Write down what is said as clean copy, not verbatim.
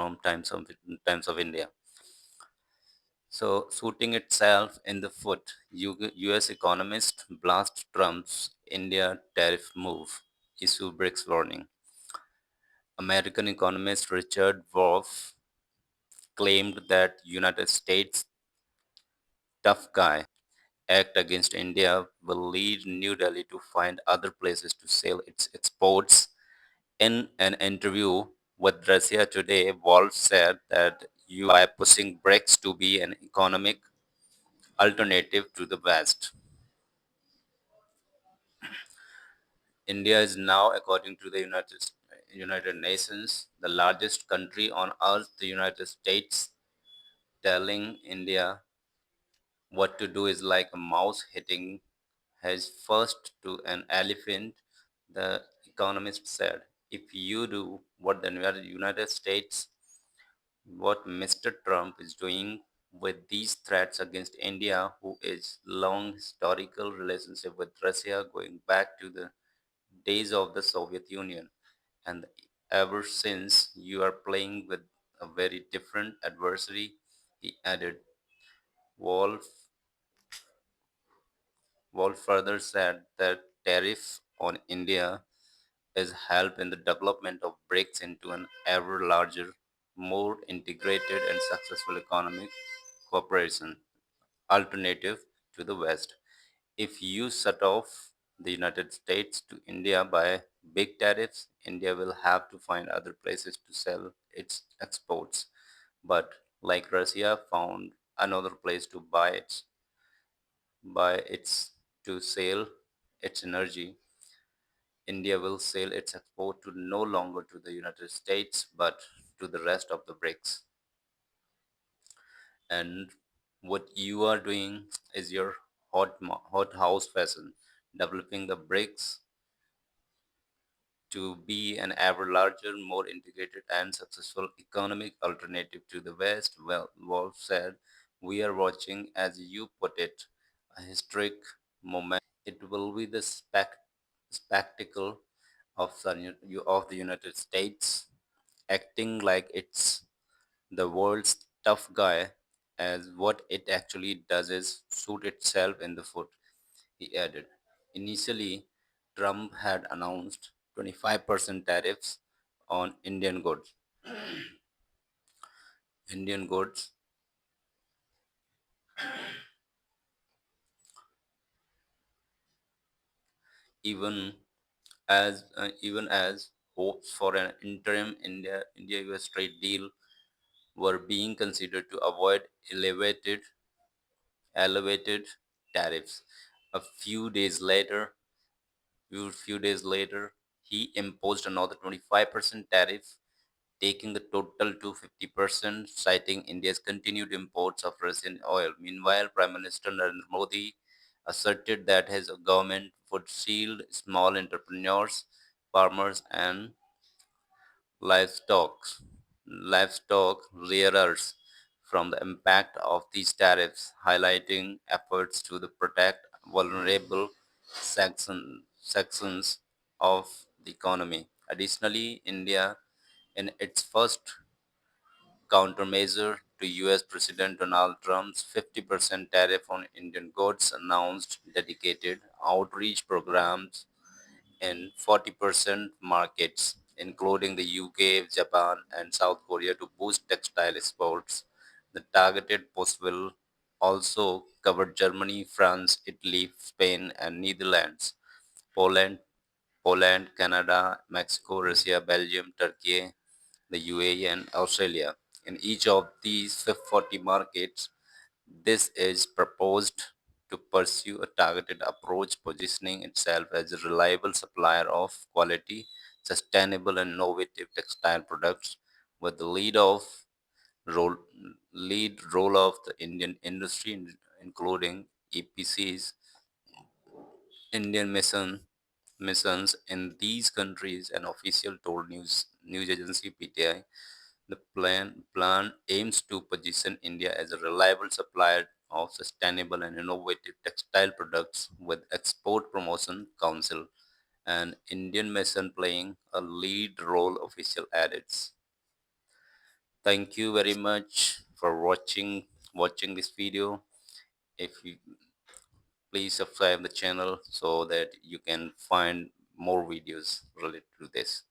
from Times of India. So, shooting itself in the foot, US economist blast Trump's India tariff move, issue BRICS warning. American economist Richard Wolff claimed that United States tough guy act against India will lead New Delhi to find other places to sell its exports. In an interview with Russia Today, Wolf said that by pushing BRICS to be an economic alternative to the West. India is now, according to the United Nations, the largest country on earth. The United States telling India what to do is like a mouse hitting head first to an elephant. The economist said, if you do what the United States, what Mr. Trump is doing with these threats against India, who is long historical relationship with Russia going back to the days of the Soviet Union, and ever since you are playing with a very different adversary, he added. Wolf, Wolf further said that tariff on India is help in the development of BRICS into an ever larger, more integrated and successful economic cooperation alternative to the West. If you shut off the United States to India by big tariffs, India will have to find other places to sell its exports. But like Russia found another place to buy its to sell its energy, India will sell its export to no longer to the United States but to the rest of the BRICS. And what you are doing is your hot house fashion, developing the BRICS to be an ever larger, more integrated, and successful economic alternative to the West. Well, Wolf said, we are watching, as you put it, a historic moment. It will be the spectacle of the United States acting like it's the world's tough guy, as what it actually does is shoot itself in the foot, he added. Initially, Trump had announced 25% tariffs on Indian goods, even even as hopes for an interim India US trade deal were being considered to avoid elevated tariffs. A few days later, he imposed another 25% tariff, taking the total to 50%, citing India's continued imports of Russian oil. Meanwhile, Prime Minister Narendra Modi asserted that his government would shield small entrepreneurs, farmers, and livestock livestock rearers from the impact of these tariffs, highlighting efforts to protect vulnerable sections of the economy. Additionally, India, in its first countermeasure to US President Donald Trump's 50% tariff on Indian goods, announced dedicated outreach programs in 40% markets, including the UK, Japan, and South Korea, to boost textile exports. The targeted push will also cover Germany, France, Italy, Spain, and Netherlands, Poland, Canada, Mexico, Russia, Belgium, Turkey, the UAE, and Australia. In each of these 40 markets, this is proposed to pursue a targeted approach, positioning itself as a reliable supplier of quality, sustainable, and innovative textile products, with the role, lead role of the Indian industry, including EPCs, Indian missions in these countries. An official told news agency PTI. The plan aims to position India as a reliable supplier of sustainable and innovative textile products, with Export Promotion Council and Indian mission playing a lead role, official added. Thank you very much for watching this video. If you please subscribe the channel so that you can find more videos related to this.